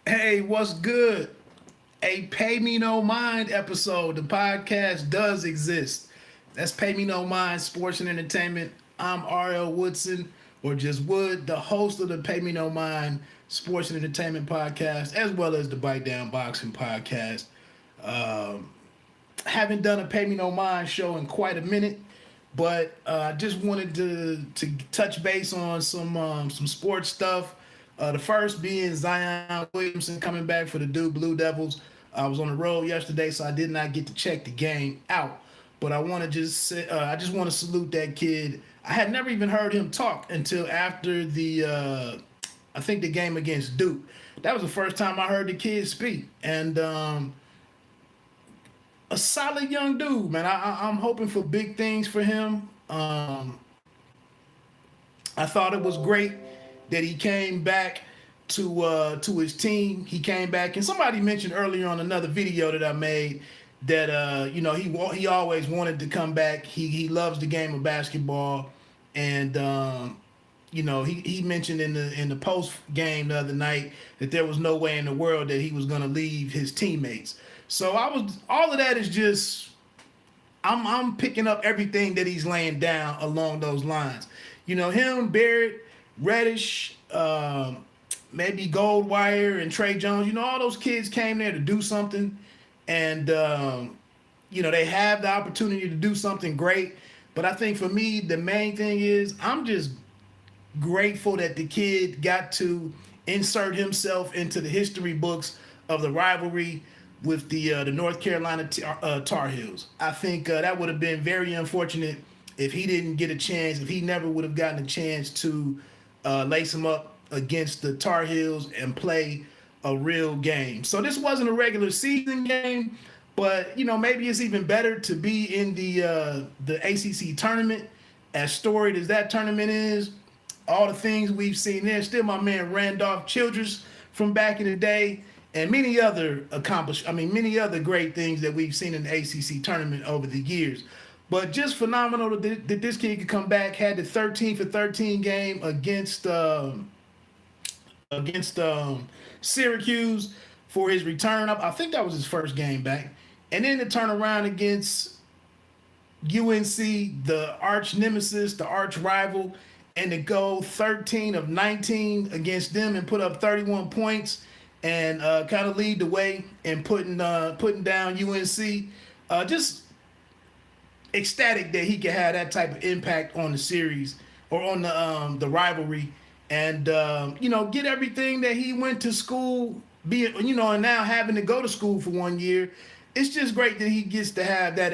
Hey, what's good? A Pay Me No Mind episode. The podcast does exist. That's Pay Me No Mind Sports and Entertainment. I'm RL Woodson, or just Wood, the host of the Pay Me No Mind Sports and Entertainment podcast, as well as the Bite Down Boxing podcast. Um, haven't done a Pay Me No Mind show in quite a minute, but I just wanted to touch base on some sports stuff. The first being Zion Williamson coming back for the Duke Blue Devils. I was on the road yesterday, so I did not get to check the game out. But I want to just say, I just want to salute that kid. I had never even heard him talk until after I think the game against Duke. That was the first time I heard the kid speak, and a solid young dude, man. I'm hoping for big things for him. I thought it was great that he came back to his team. He came back, and somebody mentioned earlier on another video that I made that he always wanted to come back. He loves the game of basketball, and he mentioned in the post game the other night that there was no way in the world that he was going to leave his teammates. So all of that is just I'm picking up everything that he's laying down along those lines. Him, Barrett, Reddish, maybe Goldwire and Trey Jones. All those kids came there to do something, and they have the opportunity to do something great. But I think for me, the main thing is I'm just grateful that the kid got to insert himself into the history books of the rivalry with the North Carolina Tar Heels. I think that would have been very unfortunate if he didn't get a chance, if he never would have gotten a chance to lace him up against the Tar Heels and play a real game. So this wasn't a regular season game, but maybe it's even better to be in the ACC tournament. As storied as that tournament is, all the things we've seen there. Still, my man Randolph Childress from back in the day, and many other great things that we've seen in the ACC tournament over the years. But just phenomenal that this kid could come back. Had the 13 for 13 game against Syracuse for his return up. I think that was his first game back, and then to turn around against UNC, the arch nemesis, the arch rival, and to go 13 of 19 against them and put up 31 points and kind of lead the way and putting down UNC. Just ecstatic that he could have that type of impact on the series or on the rivalry, and get everything that he went to school, and now having to go to school for 1 year. It's just great that he gets to have that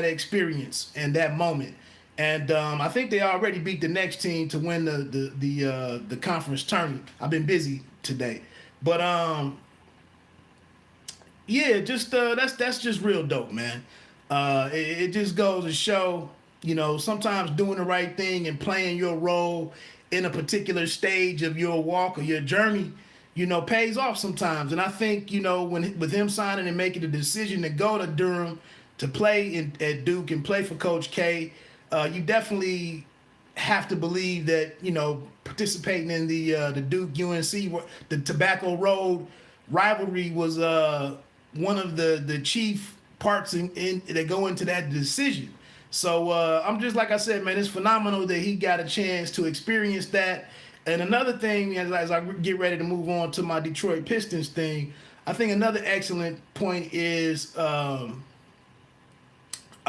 experience and that moment. And I think they already beat the next team to win the conference tournament. I've been busy today, but that's just real dope, man. It just goes to show, sometimes doing the right thing and playing your role in a particular stage of your walk or your journey, pays off sometimes. And I think, with him signing and making the decision to go to Durham to play at Duke and play for Coach K, you definitely have to believe that, participating in the Duke UNC, the Tobacco Road rivalry was one of the chief parts in that go into that decision. So I'm just, like I said, man, it's phenomenal that he got a chance to experience that. And another thing, as I get ready to move on to my Detroit Pistons thing, I think another excellent point is I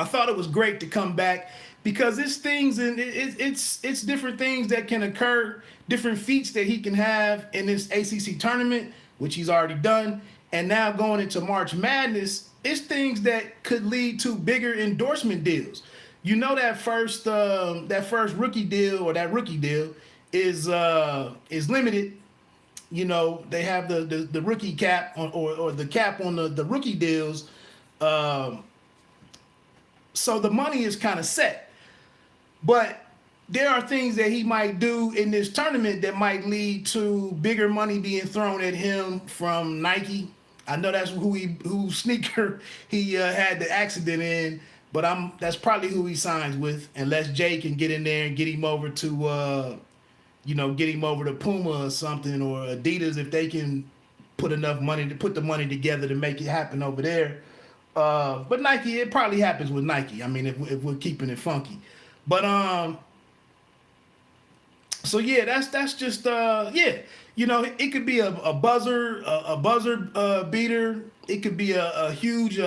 thought it was great to come back, because it's things and it's different things that can occur, different feats that he can have in this ACC tournament, which he's already done, and now going into March Madness, it's things that could lead to bigger endorsement deals. That first rookie deal, or that rookie deal is limited. They have the rookie cap or the cap on the rookie deals. So the money is kind of set. But there are things that he might do in this tournament that might lead to bigger money being thrown at him from Nike. I know that's whose sneaker he had the accident in, but that's probably who he signs with, unless Jay can get in there and get him over to Puma or something, or Adidas, if they can put enough money to put the money together to make it happen over there. But Nike, it probably happens with Nike. I mean, if we're keeping it funky, but so yeah, that's just yeah. You know, it could be a buzzer beater. It could be a huge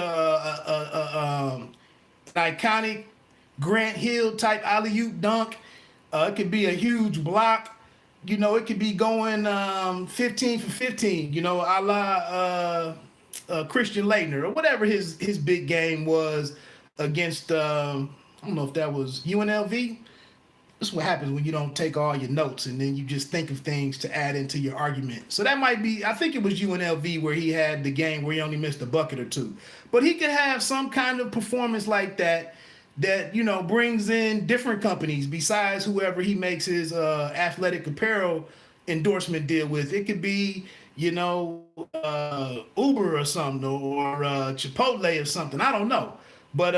iconic Grant Hill type alley-oop dunk. It could be a huge block. You know, it could be going 15 for 15. You know, a la Christian Laettner or whatever his big game was against. I don't know if that was UNLV. This is what happens when you don't take all your notes and then you just think of things to add into your argument. So that might be, I think it was UNLV where he had the game where he only missed a bucket or two. But he could have some kind of performance like that, you know, brings in different companies besides whoever he makes his athletic apparel endorsement deal with. It could be, you know, Uber or something, or Chipotle or something. I don't know. But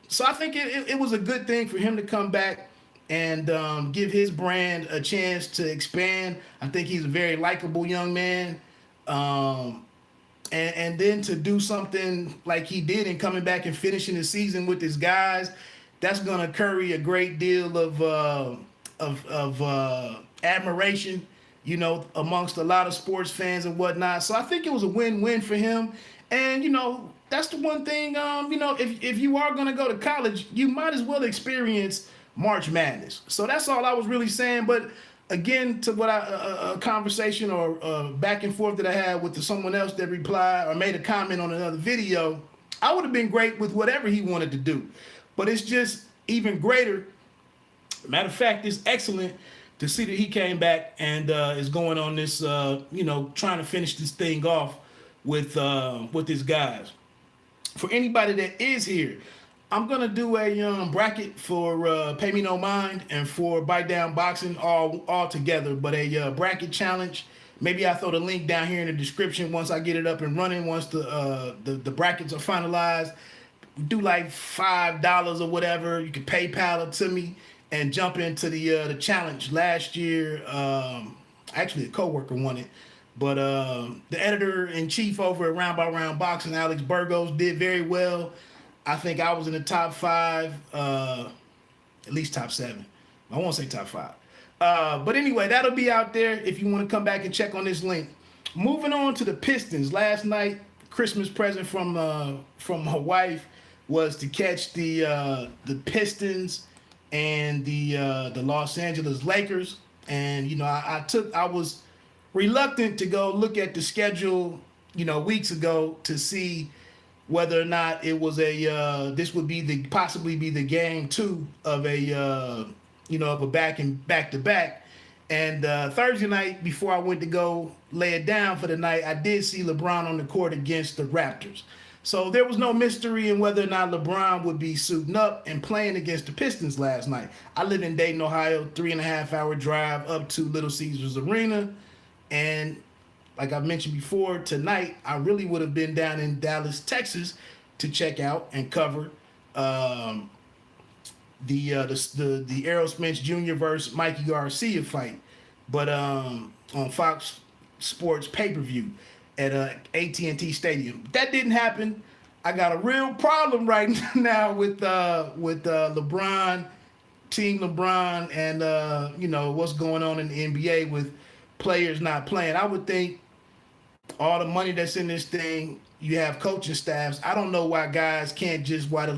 so I think it was a good thing for him to come back and give his brand a chance to expand. I think he's a very likable young man. And then to do something like he did and coming back and finishing the season with his guys, that's going to curry a great deal of admiration, you know, amongst a lot of sports fans and whatnot. So I think it was a win-win for him. And, you know, that's the one thing, you know, if you are going to go to college, you might as well experience March Madness. So that's all I was really saying. But again, to what a conversation or back and forth that I had with someone else that replied or made a comment on another video, I would have been great with whatever he wanted to do. But it's just even greater. Matter of fact, it's excellent to see that he came back and is going on this, you know, trying to finish this thing off with his guys. For anybody that is here, I'm gonna do a bracket for Pay Me No Mind and for Bite Down Boxing all together, but a bracket challenge. Maybe I'll throw the link down here in the description once I get it up and running. Once the brackets are finalized, do like $5 or whatever. You can PayPal it to me and jump into the challenge. Last year, actually a coworker won it, but the editor-in-chief over at Round by Round Boxing, Alex Burgos, did very well. I think I was in the top 5, at least top 7. I won't say top 5. But anyway, that'll be out there if you want to come back and check on this link. Moving on to the Pistons. Last night, Christmas present from my wife was to catch the Pistons and the Los Angeles Lakers. And, you know, I was reluctant to go look at the schedule, you know, weeks ago to see whether or not it was this would be possibly be the game 2 of a back-to-back. And Thursday night, before I went to go lay it down for the night, I did see LeBron on the court against the Raptors. So there was no mystery in whether or not LeBron would be suiting up and playing against the Pistons last night. I live in Dayton, Ohio, 3.5-hour drive up to Little Caesars Arena. And like I mentioned before, tonight I really would have been down in Dallas, Texas, to check out and cover the Errol Spence Jr. versus Mikey Garcia fight, but on Fox Sports pay-per-view at AT&T Stadium. That didn't happen. I got a real problem right now with LeBron, Team LeBron, and you know what's going on in the NBA with players not playing. I would think all the money that's in this thing, you have coaching staffs. I don't know why guys can't just why the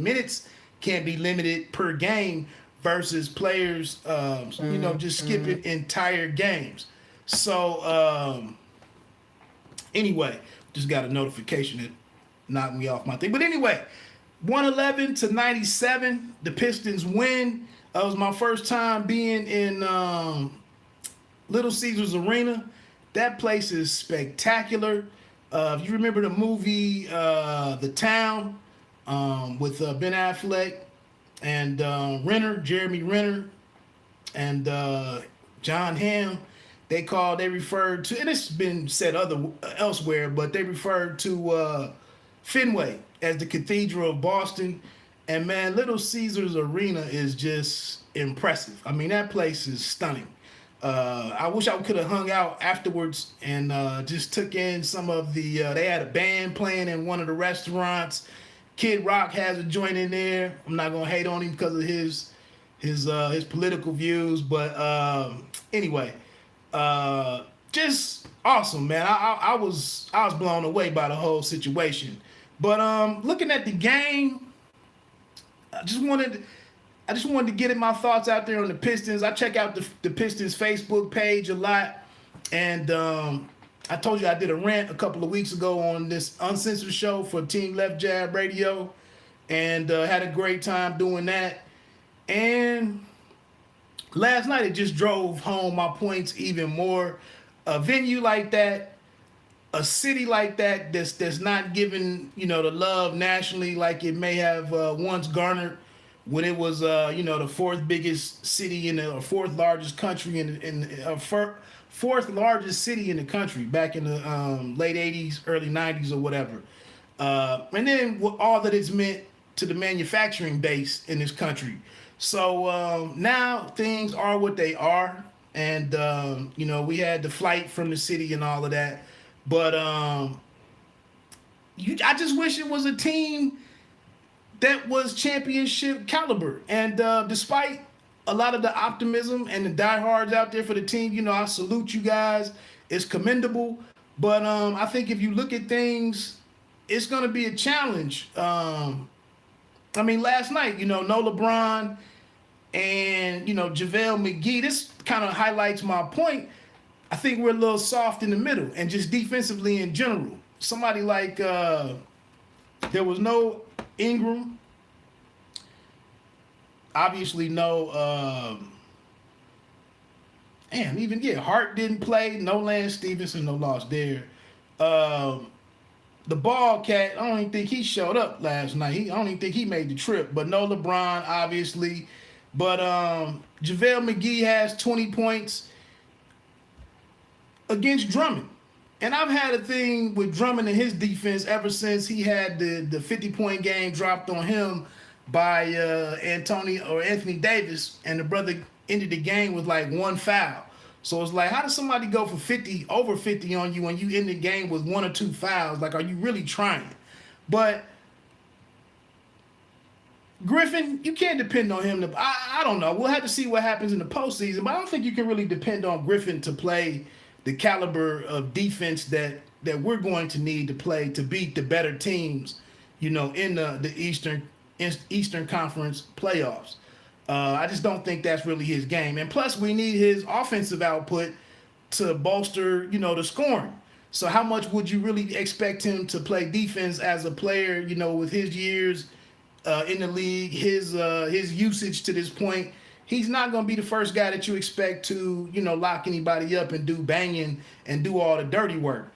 minutes can't be limited per game versus players, you know, just skipping entire games. So anyway, just got a notification that knocked me off my thing. But anyway, 111-97, the Pistons win. It was my first time being in Little Caesars Arena. That place is spectacular. If you remember the movie The Town with Ben Affleck and Jeremy Renner, and John Hamm, they referred to, and it's been said elsewhere, but they referred to Fenway as the Cathedral of Boston. And man, Little Caesars Arena is just impressive. I mean, that place is stunning. I wish I could have hung out afterwards and just took in some of the. They had a band playing in one of the restaurants. Kid Rock has a joint in there. I'm not gonna hate on him because of his political views, but anyway, just awesome, man. I was blown away by the whole situation. But looking at the game, I just wanted to get my thoughts out there on the Pistons. I check out the Pistons Facebook page a lot, and I told you I did a rant a couple of weeks ago on this uncensored show for Team Left Jab Radio, and had a great time doing that. And last night it just drove home my points even more. A venue like that, a city like that that's not given the love nationally like it may have once garnered when it was the fourth biggest city or fourth largest country fourth largest city in the country back in the late 80s, early 90s or whatever. And then all that it's meant to the manufacturing base in this country. So now things are what they are. And, we had the flight from the city and all of that. But I just wish it was a team that was championship caliber. And despite a lot of the optimism and the diehards out there for the team, I salute you guys. It's commendable. But I think if you look at things, it's going to be a challenge. Last night, no LeBron and, JaVale McGee. This kind of highlights my point. I think we're a little soft in the middle and just defensively in general. Somebody like there was no Ingram. Obviously no Hart didn't play. No Lance Stevenson, no loss there. The ball cat, I don't even think he showed up last night. I don't even think he made the trip. But no LeBron, obviously. But JaVale McGee has 20 points against Drummond. And I've had a thing with Drummond and his defense ever since he had the 50-point game dropped on him by Anthony Davis, and the brother ended the game with like one foul. So it's like, how does somebody go for over 50 on you when you end the game with one or two fouls? Like, are you really trying? But Griffin, you can't depend on him. I don't know. We'll have to see what happens in the postseason, but I don't think you can really depend on Griffin to play the caliber of defense that we're going to need to play to beat the better teams, in the Eastern Conference playoffs. I just don't think that's really his game. And plus, we need his offensive output to bolster, the scoring. So how much would you really expect him to play defense as a player, with his years in the league, his usage to this point? He's not going to be the first guy that you expect to, lock anybody up and do banging and do all the dirty work.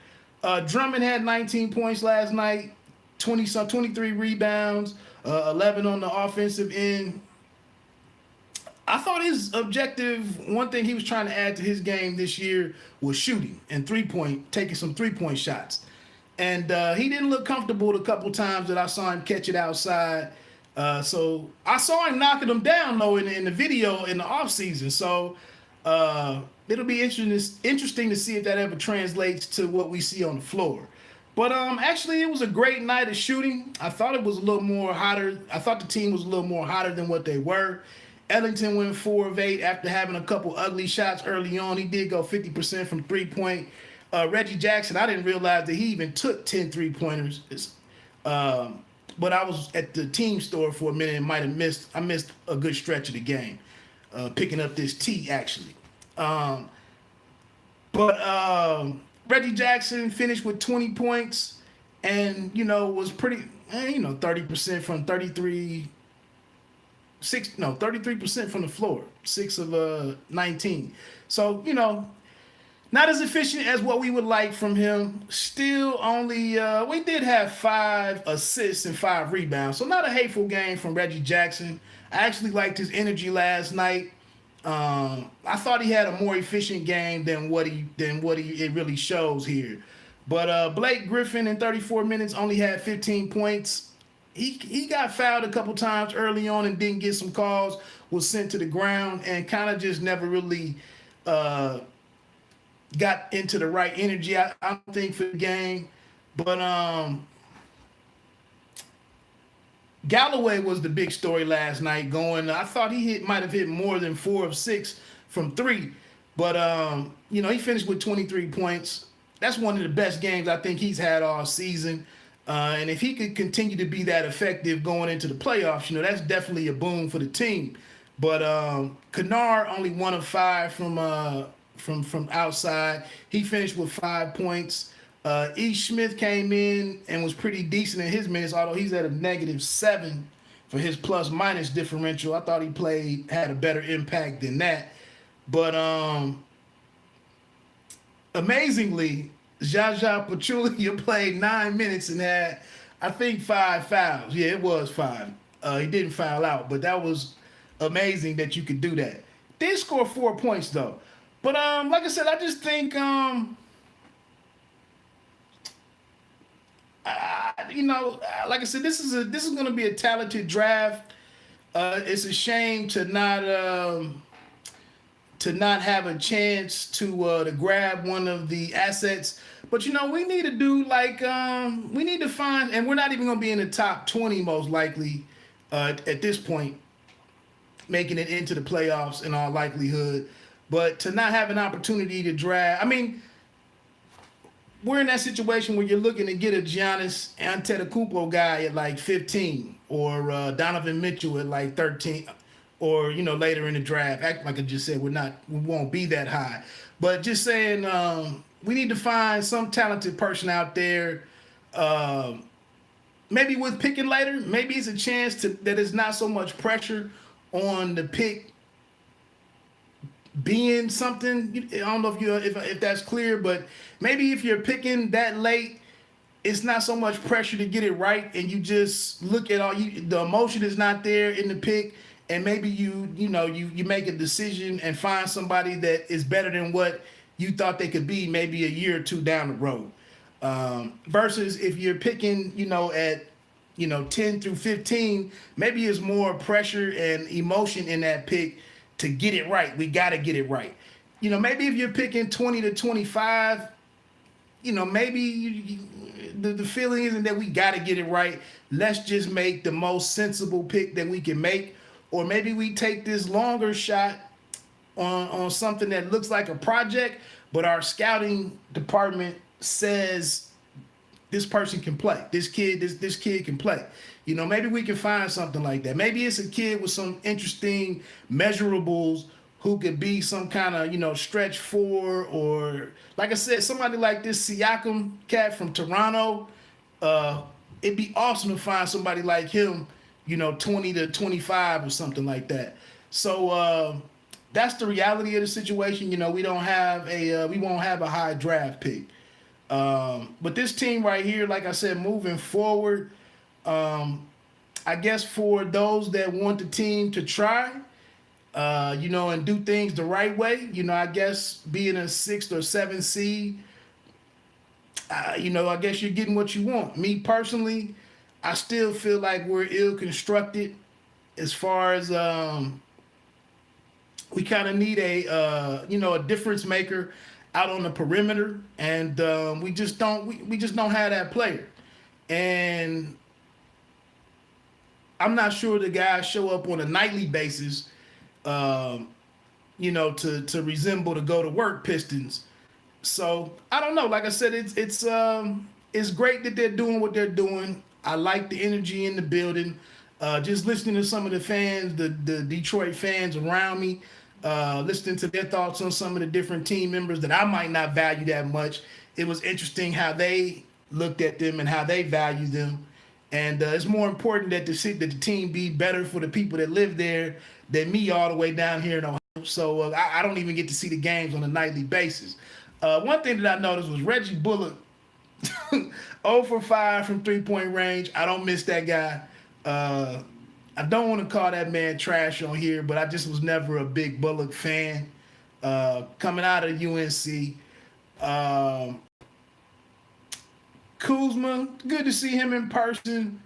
Drummond had 19 points last night, 23 rebounds, 11 on the offensive end. I thought his objective, one thing he was trying to add to his game this year was shooting and taking some three-point shots. And he didn't look comfortable the couple times that I saw him catch it outside. So I saw him knocking them down, though, in the video in the offseason. So it'll be interesting to see if that ever translates to what we see on the floor. But actually, it was a great night of shooting. I thought it was a little more hotter. I thought the team was a little more hotter than what they were. Ellington went 4 of 8 after having a couple ugly shots early on. He did go 50% from three-point. Reggie Jackson, I didn't realize that he even took 10 three-pointers. But I was at the team store for a minute and I missed a good stretch of the game, picking up this tea, actually. Reggie Jackson finished with 20 points and, was pretty, 30% from 33% from the floor, 6 of 19. So, not as efficient as what we would like from him. Still only, we did have 5 assists and 5 rebounds. So not a hateful game from Reggie Jackson. I actually liked his energy last night. I thought he had a more efficient game than what it really shows here. But Blake Griffin in 34 minutes only had 15 points. He got fouled a couple times early on and didn't get some calls, was sent to the ground, and kind of just never really got into the right energy, I don't think, for the game. But Galloway was the big story last night. I thought he might have hit more than 4 of 6 from 3, but he finished with 23 points. That's one of the best games I think he's had all season. And if he could continue to be that effective going into the playoffs, that's definitely a boon for the team. But Kennard only 1 of 5 from outside. He finished with 5 points. E. Smith came in and was pretty decent in his minutes, although he's at a -7 for his plus-minus differential. I thought he had a better impact than that. But amazingly, Zaza Pachulia played 9 minutes and had, I think, 5 fouls. Yeah, it was 5. He didn't foul out, but that was amazing that you could do that. Did score 4 points, though. But like I said, I just think like I said, this is going to be a talented draft. It's a shame to not have a chance to grab one of the assets. But we need to do we need to find, and we're not even going to be in the top 20 most likely at this point, making it into the playoffs in all likelihood. But to not have an opportunity to draft, I mean, we're in that situation where you're looking to get a Giannis Antetokounmpo guy at like 15, or Donovan Mitchell at 13, or later in the draft. Like I just said, we won't be that high. But just saying, we need to find some talented person out there. Maybe with picking later, maybe it's a chance that it's not so much pressure on the pick being something. I don't know if that's clear, but maybe if you're picking that late, it's not so much pressure to get it right, and you just look at the emotion is not there in the pick, and maybe you make a decision and find somebody that is better than what you thought they could be maybe a year or two down the road. Versus if you're picking at 10 through 15, maybe it's more pressure and emotion in that pick to get it right. We got to get it right. Maybe if you're picking 20 to 25, maybe the feeling isn't that we got to get it right. Let's just make the most sensible pick that we can make. Or maybe we take this longer shot on something that looks like a project, but our scouting department says this person can play. This kid can play. Maybe we can find something like that. Maybe it's a kid with some interesting measurables who could be some kind of, stretch 4, or like I said, somebody like this Siakam cat from Toronto. It'd be awesome to find somebody like him, 20 to 25 or something like that. So that's the reality of the situation. We won't have a high draft pick. But this team right here, like I said, moving forward, I guess for those that want the team to try, and do things the right way, I guess being a 6th or 7th seed, I guess you're getting what you want. Me personally, I still feel like we're ill-constructed as far as we kind of need a difference maker out on the perimeter, and we just don't have that player. And I'm not sure the guys show up on a nightly basis, to resemble the go-to-work Pistons. So I don't know. Like I said, it's great that they're doing what they're doing. I like the energy in the building. Just listening to some of the fans, the Detroit fans around me, listening to their thoughts on some of the different team members that I might not value that much. It was interesting how they looked at them and how they value them. And it's more important that the team be better for the people that live there than me all the way down here in Ohio. So I don't even get to see the games on a nightly basis. One thing that I noticed was Reggie Bullock, 0 for 5 from three-point range. I don't miss that guy. I don't want to call that man trash on here, but I just was never a big Bullock fan. Coming out of UNC. Kuzma, good to see him in person.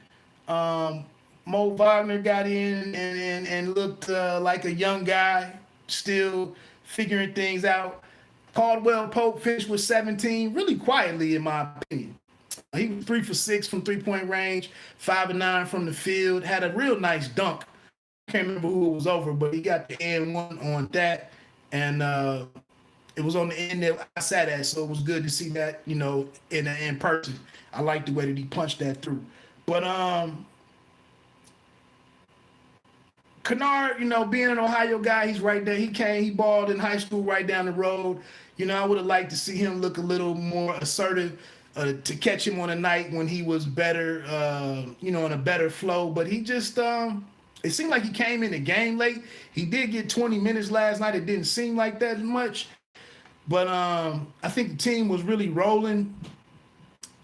Mo Wagner got in and looked like a young guy, still figuring things out. Caldwell Pope finished with 17, really quietly in my opinion. He was 3 for 6 from 3-point range, 5 and 9 from the field. Had a real nice dunk. I can't remember who it was over, but he got the and one on that, and it was on the end that I sat at, so it was good to see that, in person. I like the way that he punched that through. But Kennard, being an Ohio guy, he's right there. He balled in high school right down the road. I would have liked to see him look a little more assertive, to catch him on a night when he was better, on a better flow. But he just, it seemed like he came in the game late. He did get 20 minutes last night. It didn't seem like that much. But I think the team was really rolling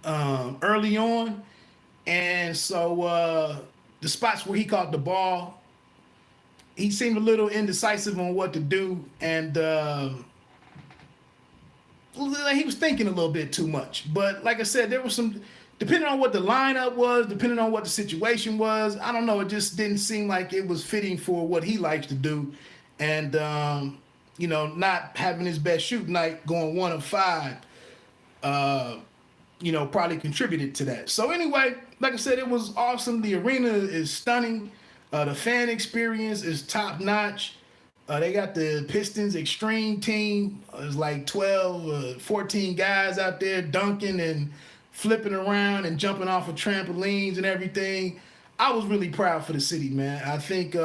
early on. And so the spots where he caught the ball, he seemed a little indecisive on what to do. And he was thinking a little bit too much. But like I said, there was some, depending on what the lineup was, depending on what the situation was, I don't know, it just didn't seem like it was fitting for what he likes to do. And, not having his best shoot night, going 1 of 5, probably contributed to that. So anyway, like I said, it was awesome. The arena is stunning. The fan experience is top notch. They got the Pistons extreme team. It's like 12, 14 guys out there dunking and flipping around and jumping off of trampolines and everything. I was really proud for the city, man. I think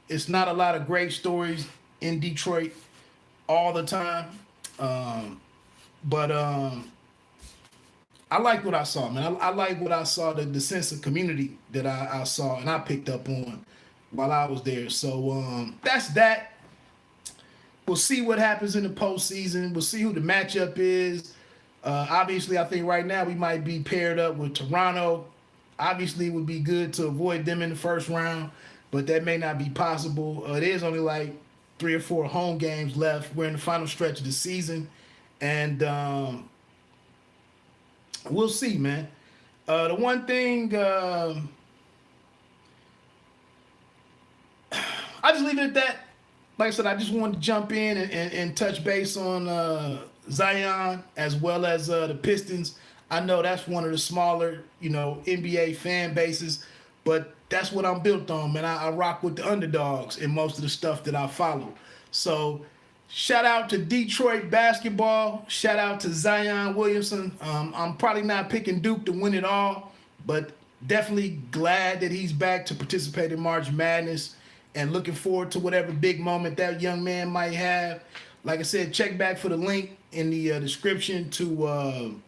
it's not a lot of great stories in Detroit all the time. But I like what I saw, man. I like what I saw, the sense of community that I saw and I picked up on while I was there. So that's that. We'll see what happens in the postseason. We'll see who the matchup is. Obviously, I think right now we might be paired up with Toronto. Obviously, it would be good to avoid them in the first round, but that may not be possible. It is only like 3 or 4 home games left. We're in the final stretch of the season, and we'll see, man. The one thing, I'll just leave it at that. Like I said, I just wanted to jump in and touch base on Zion as well as the Pistons. I know that's one of the smaller, NBA fan bases, but that's what I'm built on, man. I rock with the underdogs in most of the stuff that I follow. So shout out to Deeee-troit Bask-et-ball. Shout out to Zion Williamson. I'm probably not picking Duke to win it all, but definitely glad that he's back to participate in March Madness and looking forward to whatever big moment that young man might have. Like I said, check back for the link in the description to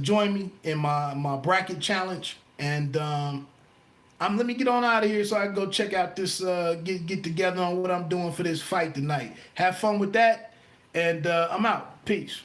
join me in my bracket challenge. And let me get on out of here so I can go check out this, get together on what I'm doing for this fight tonight. Have fun with that, and I'm out. Peace.